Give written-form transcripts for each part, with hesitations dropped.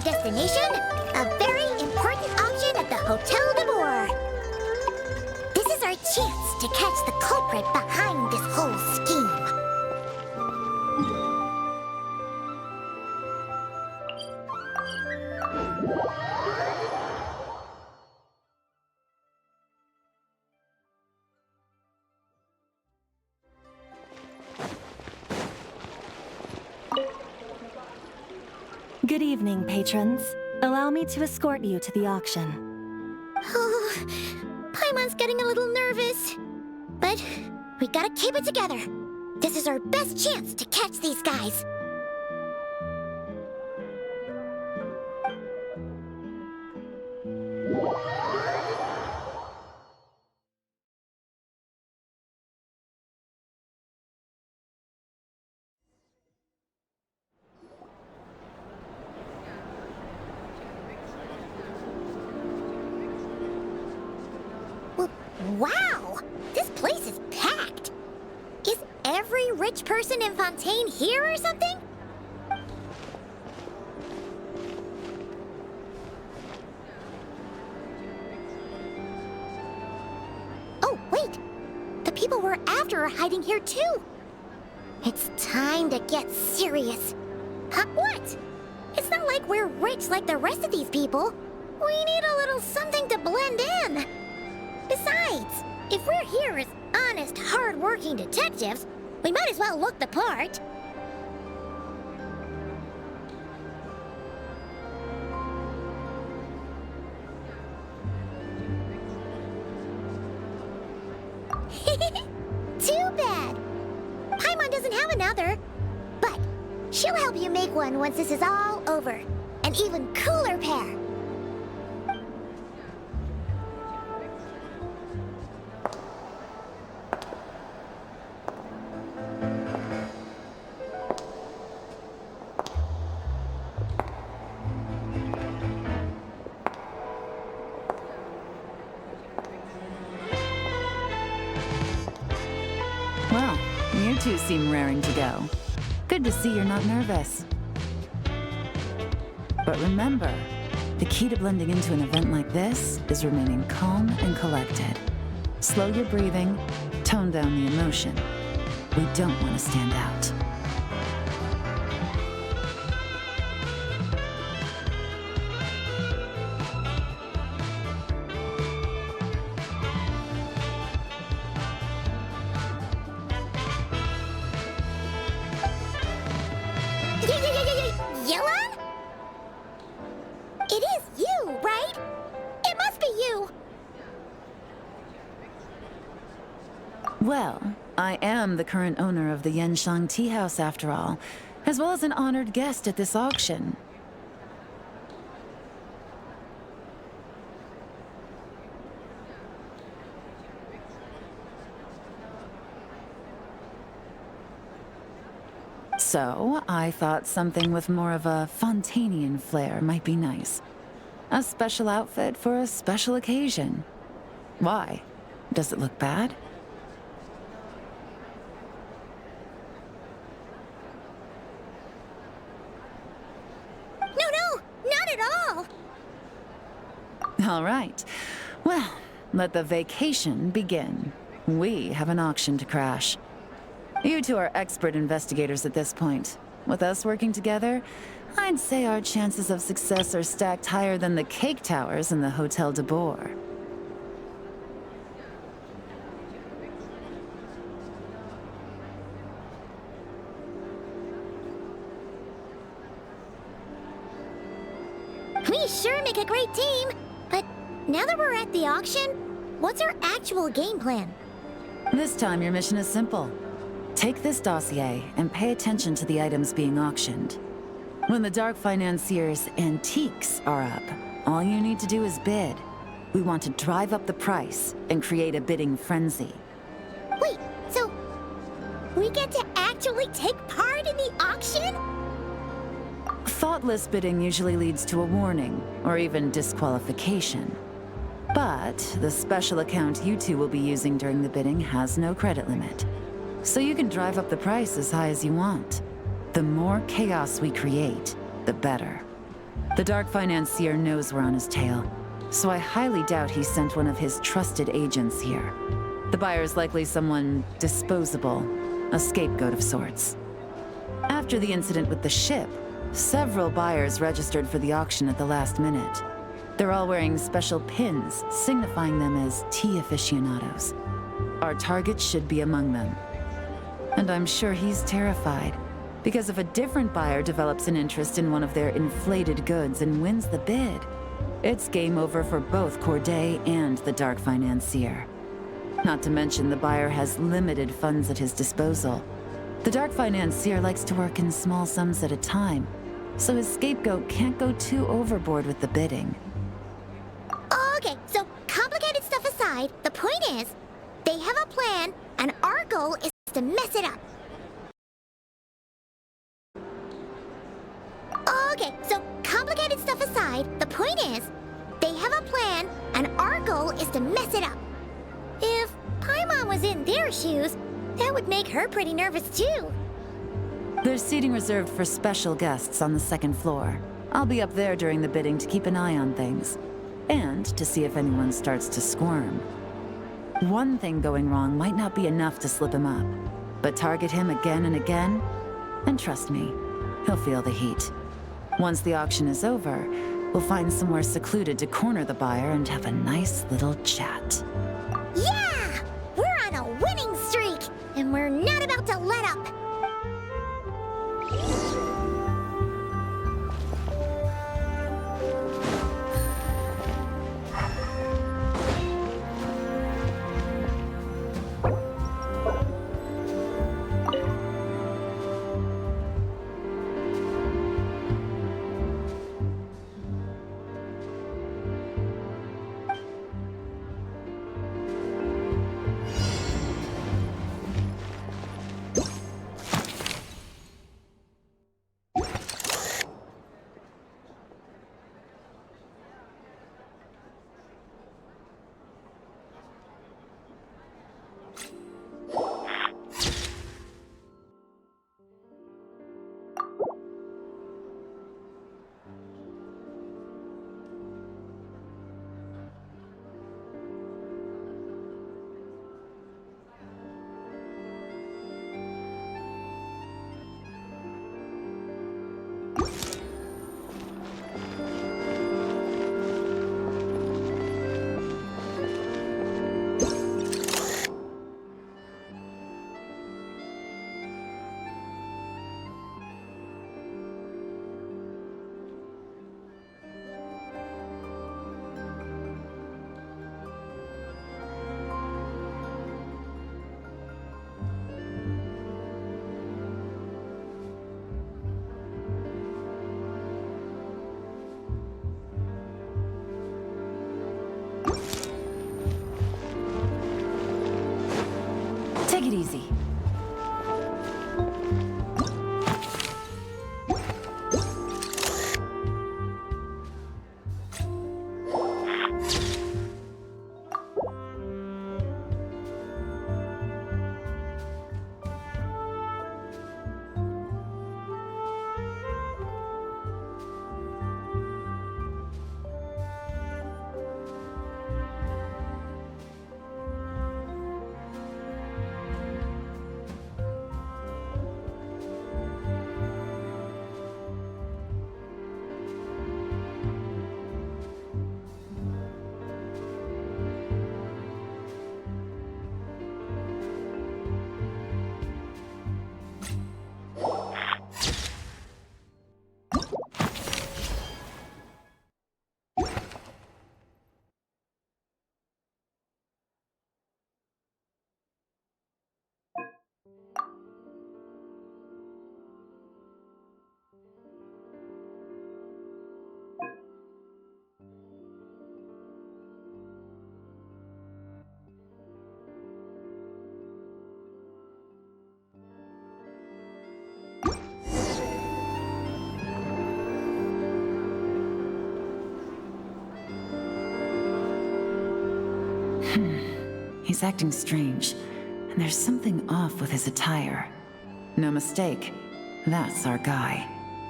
destination, a very important auction at the Hotel de Boer. This is our chance to catch the culprit behind this whole scheme. Good evening, patrons. Allow me to escort you to the auction. Oh, Paimon's getting a little nervous. But we gotta keep it together. This is our best chance to catch these guys. Wow! This place is packed! Is every rich person in Fontaine here or something? Oh, wait! The people we're after are hiding here too! It's time to get serious. Huh? What? It's not like we're rich like the rest of these people. We need a little something to blend in. Besides, if we're here as honest, hard-working detectives, we might as well look the part. Too bad. Paimon doesn't have another. But she'll help you make one once this is all over. An even cooler pair. Well, you two seem raring to go. Good to see you're not nervous. But remember, the key to blending into an event like this is remaining calm and collected. Slow your breathing, tone down the emotion. We don't want to stand out. Yelon? It is you, right? It must be you. Well, I am the current owner of the Yenshang Tea House after all, as well as an honored guest at this auction. So, I thought something with more of a Fontainian flair might be nice. A special outfit for a special occasion. Why? Does it look bad? No, not at all. All right. Well, let the vacation begin. We have an auction to crash. You two are expert investigators at this point. With us working together, I'd say our chances of success are stacked higher than the cake towers in the Hotel de Boer. We sure make a great team. But now that we're at the auction, what's our actual game plan? This time, your mission is simple. Take this dossier and pay attention to the items being auctioned. When the Dark Financier's antiques are up, all you need to do is bid. We want to drive up the price and create a bidding frenzy. Wait, so we get to actually take part in the auction? Thoughtless bidding usually leads to a warning, or even disqualification. But the special account you two will be using during the bidding has no credit limit. So you can drive up the price as high as you want. The more chaos we create, the better. The Dark Financier knows we're on his tail, so I highly doubt he sent one of his trusted agents here. The buyer's likely someone disposable, a scapegoat of sorts. After the incident with the ship, several buyers registered for the auction at the last minute. They're all wearing special pins, signifying them as tea aficionados. Our target should be among them. And I'm sure he's terrified, because if a different buyer develops an interest in one of their inflated goods and wins the bid, it's game over for both Corday and the Dark Financier. Not to mention the buyer has limited funds at his disposal. The Dark Financier likes to work in small sums at a time, so his scapegoat can't go too overboard with the bidding. Okay, so complicated stuff aside, the point is, they have a plan, and our goal is to mess it up. Okay, so complicated stuff aside, the point is, they have a plan, and our goal is to mess it up. If Paimon was in their shoes, that would make her pretty nervous too. There's seating reserved for special guests on the second floor. I'll be up there during the bidding to keep an eye on things, and to see if anyone starts to squirm. One thing going wrong might not be enough to slip him up, but target him again and again, and trust me, he'll feel the heat. Once the auction is over, we'll find somewhere secluded to corner the buyer and have a nice little chat. Yeah! We're on a winning streak, and we're not about to let up. Take it easy. He's acting strange, and there's something off with his attire. No mistake, that's our guy.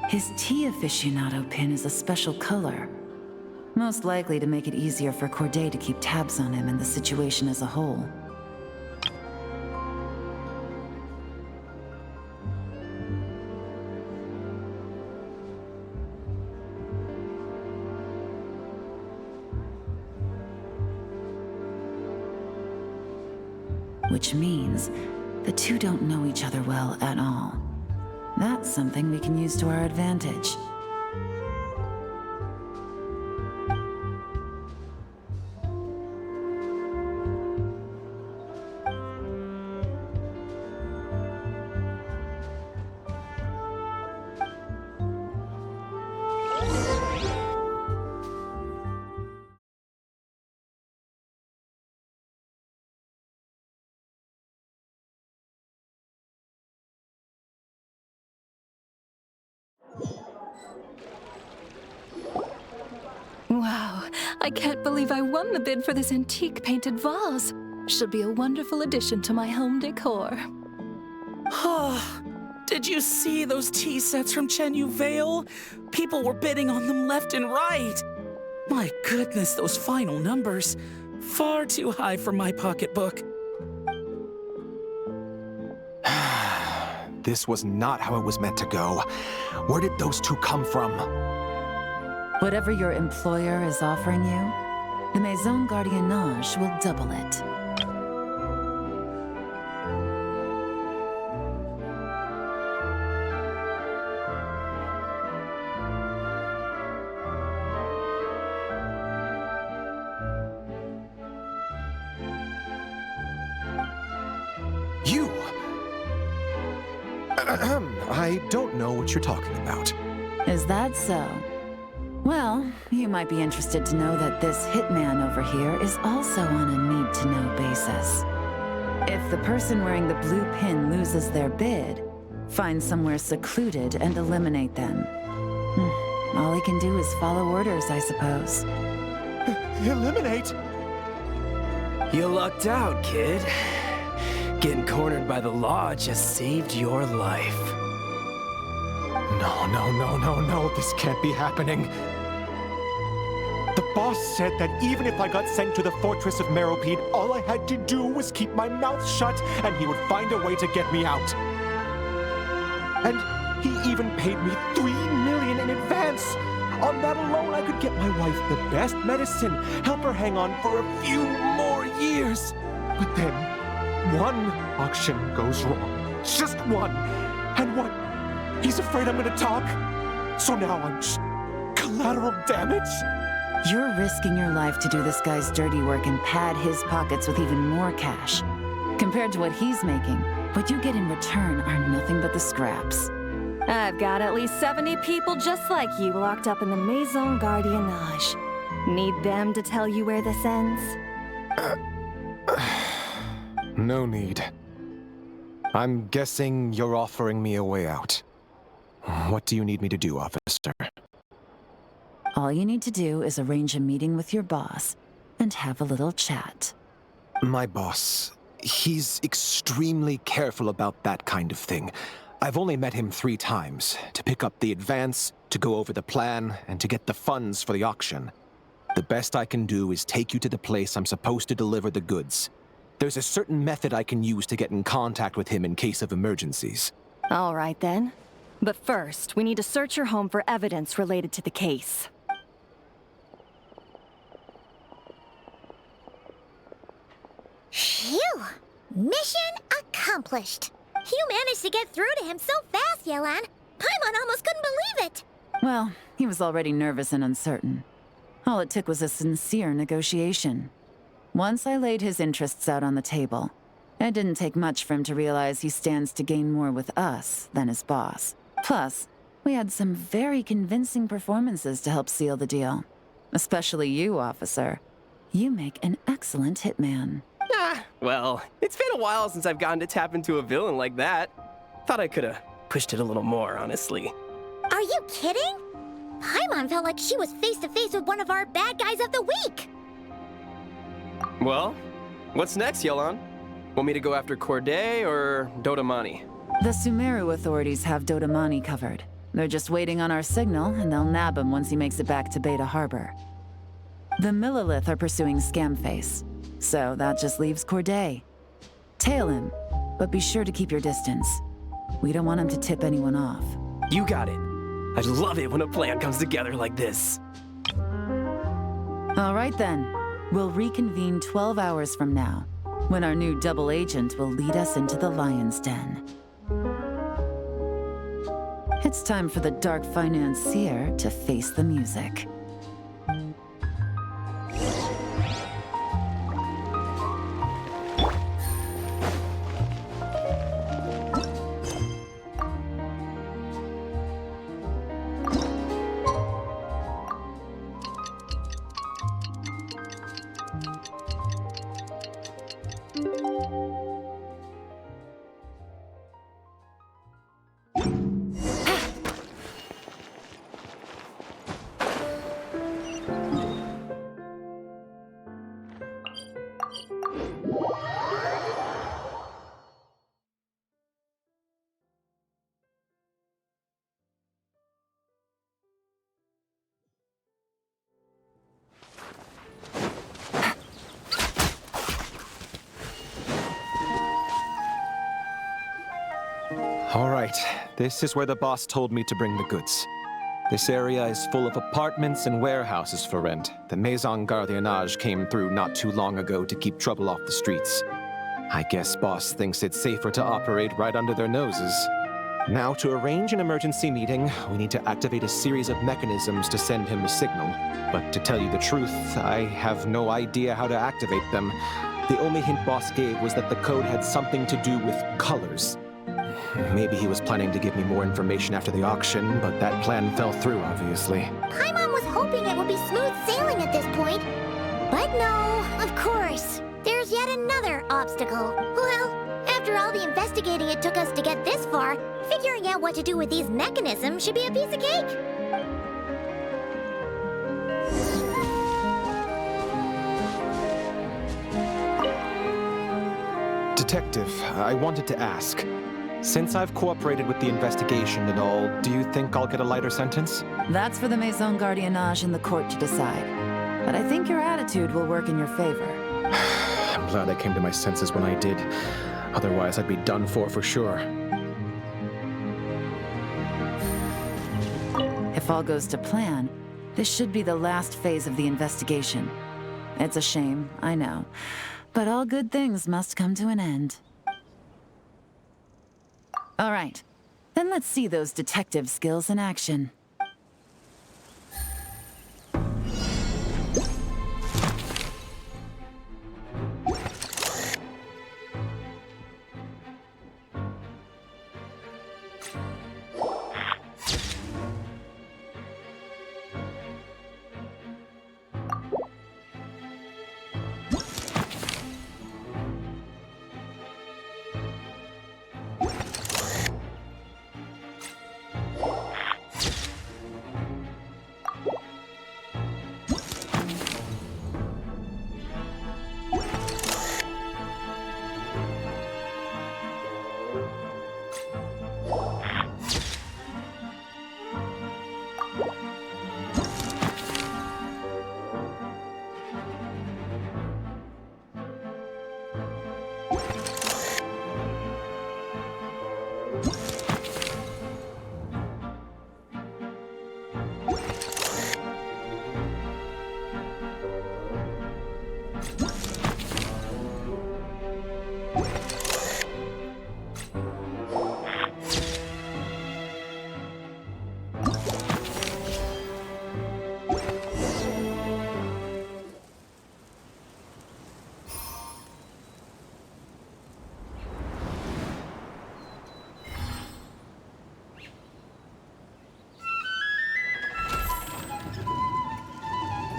His tea aficionado pin is a special color. Most likely to make it easier for Corday to keep tabs on him and the situation as a whole. Which means the two don't know each other well at all. That's something we can use to our advantage. Wow, I can't believe I won the bid for this antique painted vase. Should be a wonderful addition to my home decor. Did you see those tea sets from Chenyu Vale? People were bidding on them left and right. My goodness, those final numbers. Far too high for my pocketbook. This was not how it was meant to go. Where did those two come from? Whatever your employer is offering you, the Maison Gardiennage will double it. You! I don't know what you're talking about. Is that so? Well, you might be interested to know that this hitman over here is also on a need-to-know basis. If the person wearing the blue pin loses their bid, find somewhere secluded and eliminate them. All he can do is follow orders, I suppose. Eliminate? You lucked out, kid. Getting cornered by the law just saved your life. No, this can't be happening. The boss said that even if I got sent to the fortress of Meropide, all I had to do was keep my mouth shut and he would find a way to get me out. And he even paid me $3 million in advance. On that alone, I could get my wife the best medicine, help her hang on for a few more years. But then, one auction goes wrong. Just one. And what? He's afraid I'm gonna talk? So now I'm just collateral damage? You're risking your life to do this guy's dirty work and pad his pockets with even more cash. Compared to what he's making, what you get in return are nothing but the scraps. I've got at least 70 people just like you locked up in the Maison Gardiennage. Need them to tell you where this ends? No need. I'm guessing you're offering me a way out. What do you need me to do, officer? All you need to do is arrange a meeting with your boss and have a little chat. My boss, he's extremely careful about that kind of thing. I've only met him 3 times, to pick up the advance, to go over the plan, and to get the funds for the auction. The best I can do is take you to the place I'm supposed to deliver the goods. There's a certain method I can use to get in contact with him in case of emergencies. All right then. But first, we need to search your home for evidence related to the case. Phew! Mission accomplished. You managed to get through to him so fast, Yelan. Paimon almost couldn't believe it. Well, he was already nervous and uncertain. All it took was a sincere negotiation. Once I laid his interests out on the table, it didn't take much for him to realize he stands to gain more with us than his boss. Plus, we had some very convincing performances to help seal the deal. Especially you, officer. You make an excellent hitman. Well, it's been a while since I've gotten to tap into a villain like that. Thought I could have pushed it a little more, honestly. Are you kidding? Paimon felt like she was face to face with one of our bad guys of the week. Well, what's next, Yelan? Want me to go after Corday or Dodamani? The Sumeru authorities have Dodamani covered. They're just waiting on our signal, and they'll nab him once he makes it back to Beta Harbor. The Millilith are pursuing Scamface, so that just leaves Corday. Tail him, but be sure to keep your distance. We don't want him to tip anyone off. You got it. I love it when a plan comes together like this. All right then. We'll reconvene 12 hours from now, when our new double agent will lead us into the Lion's Den. It's time for the Dark Financier to face the music. All right, this is where the boss told me to bring the goods. This area is full of apartments and warehouses for rent. The Maison Gardiennage came through not too long ago to keep trouble off the streets. I guess boss thinks it's safer to operate right under their noses. Now, to arrange an emergency meeting, we need to activate a series of mechanisms to send him a signal. But to tell you the truth, I have no idea how to activate them. The only hint boss gave was that the code had something to do with colors. Maybe he was planning to give me more information after the auction, but that plan fell through, obviously. Paimon was hoping it would be smooth sailing at this point. But no, of course. There's yet another obstacle. Well, after all the investigating it took us to get this far, figuring out what to do with these mechanisms should be a piece of cake. Detective, I wanted to ask. Since I've cooperated with the investigation and all, do you think I'll get a lighter sentence? That's for the Maison Gardiennage and the court to decide. But I think your attitude will work in your favor. I'm glad I came to my senses when I did. Otherwise, I'd be done for sure. If all goes to plan, this should be the last phase of the investigation. It's a shame, I know. But all good things must come to an end. All right, then let's see those detective skills in action.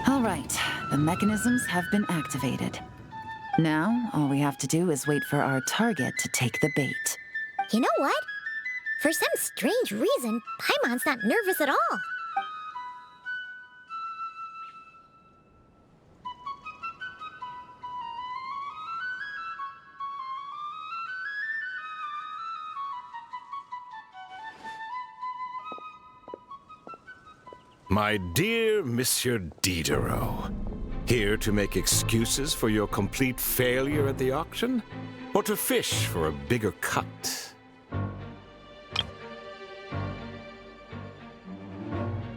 All right, the mechanisms have been activated. Now, all we have to do is wait for our target to take the bait. You know what? For some strange reason, Paimon's not nervous at all. My dear Monsieur Diderot, here to make excuses for your complete failure at the auction? Or to fish for a bigger cut?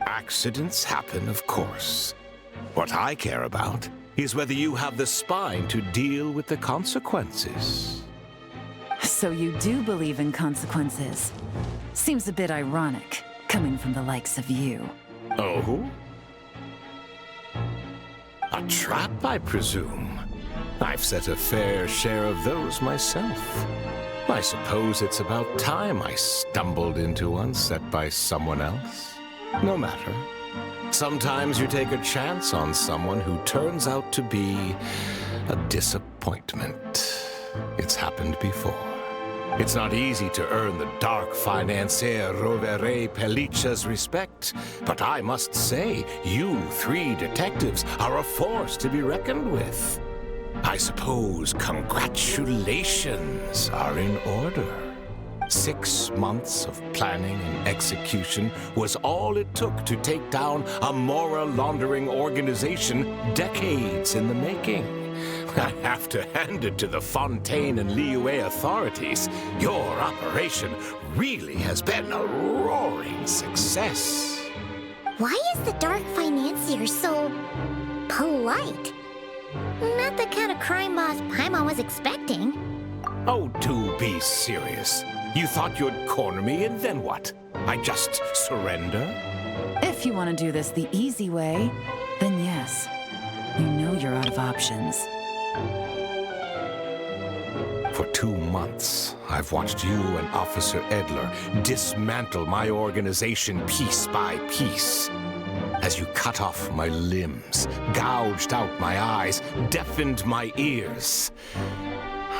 Accidents happen, of course. What I care about is whether you have the spine to deal with the consequences. So you do believe in consequences. Seems a bit ironic, coming from the likes of you. Oh? A trap, I presume. I've set a fair share of those myself. I suppose it's about time I stumbled into one set by someone else. No matter. Sometimes you take a chance on someone who turns out to be a disappointment. It's happened before. It's not easy to earn the dark financier Rovere Pelliccia's respect, but I must say, you three detectives are a force to be reckoned with. I suppose congratulations are in order. 6 months of planning and execution was all it took to take down a moral laundering organization decades in the making. I have to hand it to the Fontaine and Liyue authorities. Your operation really has been a roaring success. Why is the dark financier so polite? Not the kind of crime boss Paimon was expecting. Oh, do be serious. You thought you'd corner me, and then what? I just surrender? If you want to do this the easy way, then yes. You know you're out of options. For 2 months, I've watched you and Officer Edler dismantle my organization piece by piece. As you cut off my limbs, gouged out my eyes, deafened my ears.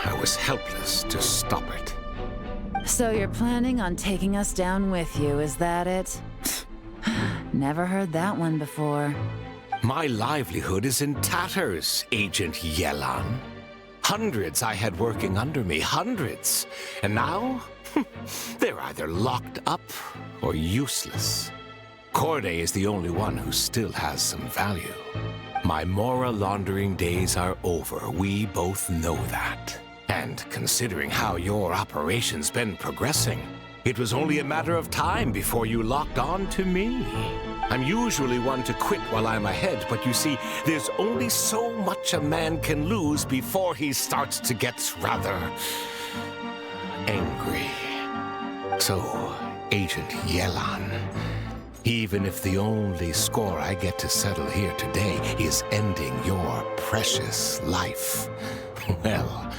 I was helpless to stop it. So you're planning on taking us down with you, is that it? Never heard that one before. My livelihood is in tatters, Agent Yelan. Hundreds I had working under me, hundreds. And now, they're either locked up or useless. Corday is the only one who still has some value. My moral laundering days are over. We both know that. And considering how your operation's been progressing, it was only a matter of time before you locked on to me. I'm usually one to quit while I'm ahead, but you see, there's only so much a man can lose before he starts to get rather angry. So, Agent Yelan, even if the only score I get to settle here today is ending your precious life, well,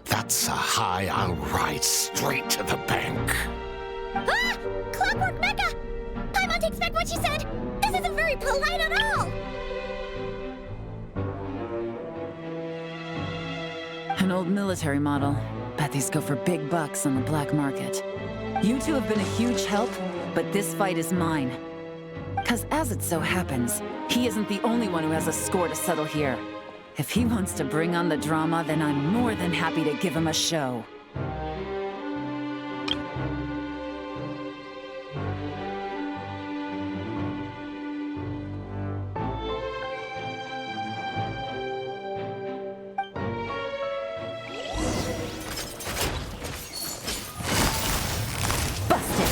that's a high I'll ride straight to the bank. Ah! Clockwork Mecha! Paimon takes back what she said! This isn't very polite at all! An old military model. Bet these go for big bucks on the black market. You two have been a huge help, but this fight is mine. 'Cause as it so happens, he isn't the only one who has a score to settle here. If he wants to bring on the drama, then I'm more than happy to give him a show. Busted!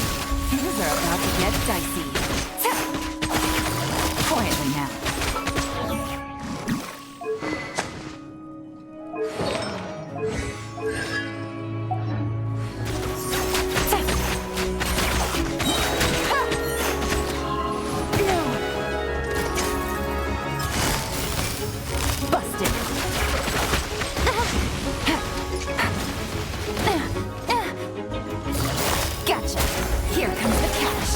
Things are about to get dicey. Quietly now. Gotcha. Here comes the cash.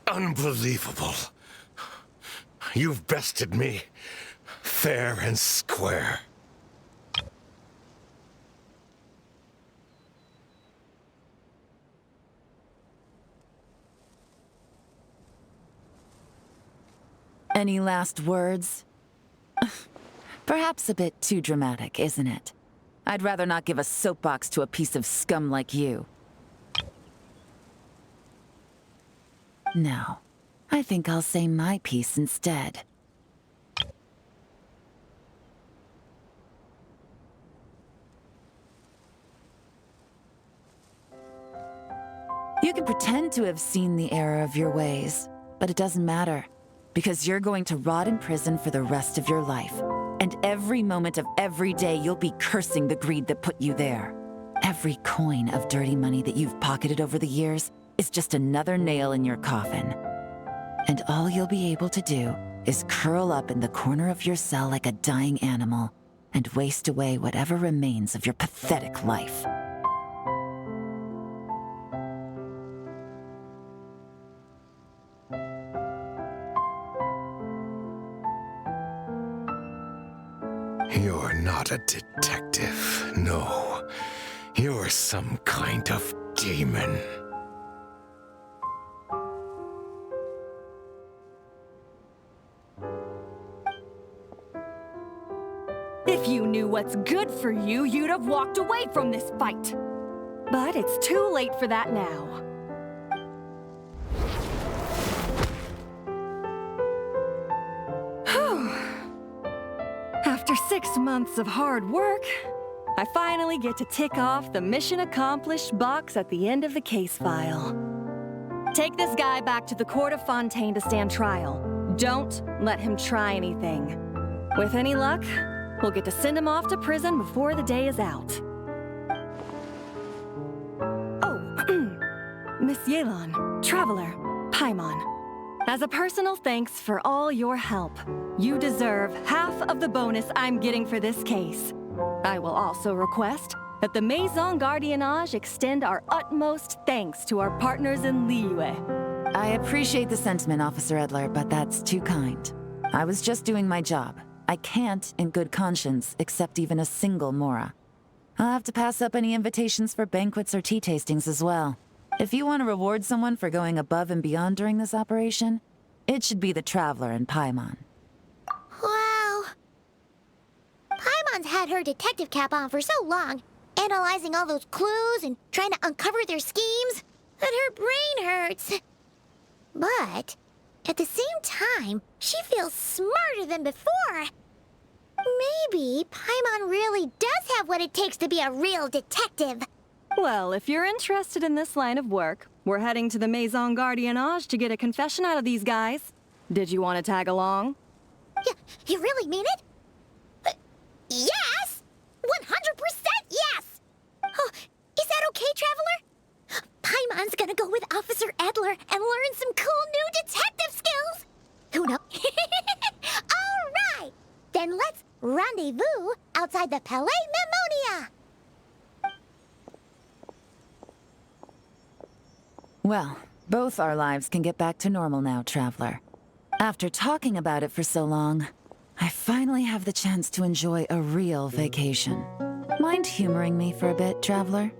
Unbelievable. You've bested me, fair and square. Any last words? Perhaps a bit too dramatic, isn't it? I'd rather not give a soapbox to a piece of scum like you. No, I think I'll say my piece instead. You can pretend to have seen the error of your ways, but it doesn't matter, because you're going to rot in prison for the rest of your life. And every moment of every day you'll be cursing the greed that put you there. Every coin of dirty money that you've pocketed over the years is just another nail in your coffin. And all you'll be able to do is curl up in the corner of your cell like a dying animal and waste away whatever remains of your pathetic life. You're not a detective, no. You're some kind of demon. If you knew what's good for you, you'd have walked away from this fight. But it's too late for that now. Whew. After 6 months of hard work, I finally get to tick off the mission accomplished box at the end of the case file. Take this guy back to the Court of Fontaine to stand trial. Don't let him try anything. With any luck, we'll get to send him off to prison before the day is out. Oh, Miss Yelan, Traveler, Paimon. As a personal thanks for all your help, you deserve half of the bonus I'm getting for this case. I will also request that the Maison Gardiennage extend our utmost thanks to our partners in Liyue. I appreciate the sentiment, Officer Edler, but that's too kind. I was just doing my job. I can't, in good conscience, accept even a single Mora. I'll have to pass up any invitations for banquets or tea tastings as well. If you want to reward someone for going above and beyond during this operation, it should be the Traveler and Paimon. Wow. Paimon's had her detective cap on for so long, analyzing all those clues and trying to uncover their schemes, that her brain hurts. But at the same time, she feels smarter than before. Maybe Paimon really does have what it takes to be a real detective. Well, if you're interested in this line of work, we're heading to the Maison Gardiennage to get a confession out of these guys. Did you want to tag along? You really mean it? Yes! 100% yes! Oh, is that okay, Traveler? Paimon's gonna go with Officer Edler and learn some cool new detective skills! Who knows? All right! Then let's rendezvous outside the Palais Mnemonia! Well, both our lives can get back to normal now, Traveler. After talking about it for so long, I finally have the chance to enjoy a real vacation. Mind humoring me for a bit, Traveler?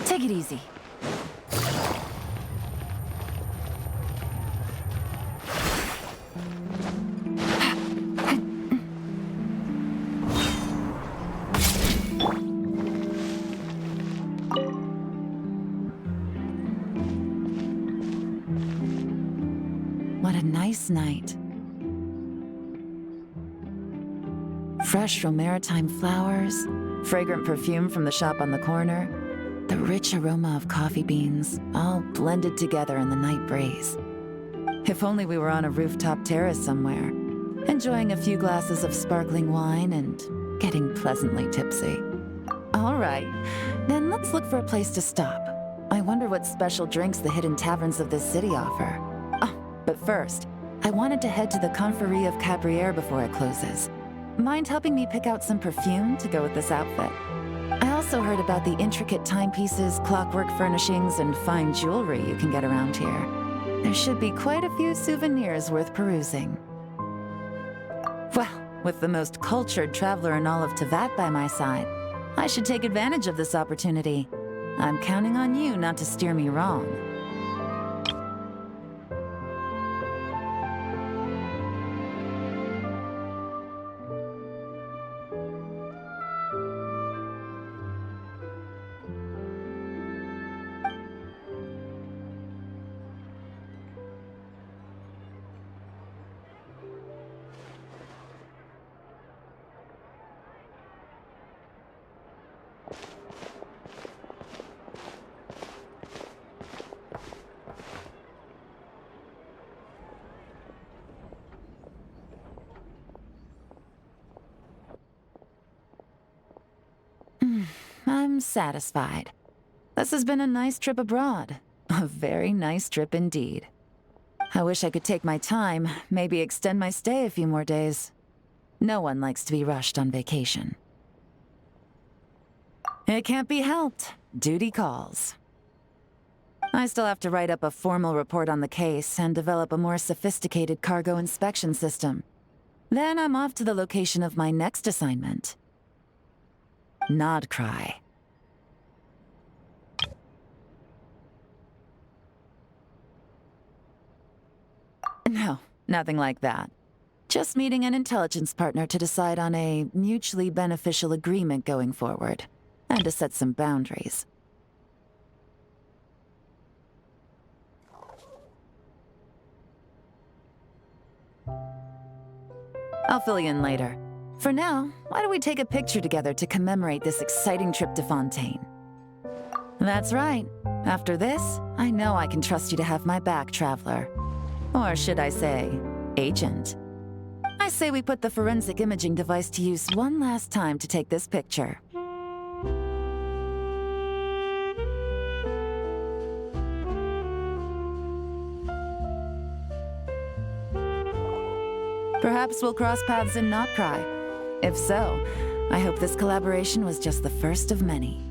Take it easy. What a nice night. Fresh from maritime flowers, fragrant perfume from the shop on the corner, the rich aroma of coffee beans, all blended together in the night breeze. If only we were on a rooftop terrace somewhere, enjoying a few glasses of sparkling wine and getting pleasantly tipsy. All right, then let's look for a place to stop. I wonder what special drinks the hidden taverns of this city offer. Oh, but first, I wanted to head to the Confrérie of Cabrières before it closes. mind helping me pick out some perfume to go with this outfit? I also heard about the intricate timepieces, clockwork furnishings, and fine jewelry you can get around here. There should be quite a few souvenirs worth perusing. Well, with the most cultured traveler in all of Teyvat by my side, I should take advantage of this opportunity. I'm counting on you not to steer me wrong. I'm satisfied. This has been a nice trip abroad. A very nice trip indeed. I wish I could take my time, maybe extend my stay a few more days. No one likes to be rushed on vacation. It can't be helped. Duty calls. I still have to write up a formal report on the case and develop a more sophisticated cargo inspection system. Then I'm off to the location of my next assignment. Nodcry. No, nothing like that. Just meeting an intelligence partner to decide on a mutually beneficial agreement going forward, and to set some boundaries. I'll fill you in later. For now, why don't we take a picture together to commemorate this exciting trip to Fontaine? That's right. After this, I know I can trust you to have my back, Traveler. Or should I say, Agent. I say we put the forensic imaging device to use one last time to take this picture. Perhaps we'll cross paths in Notcry. If so, I hope this collaboration was just the first of many.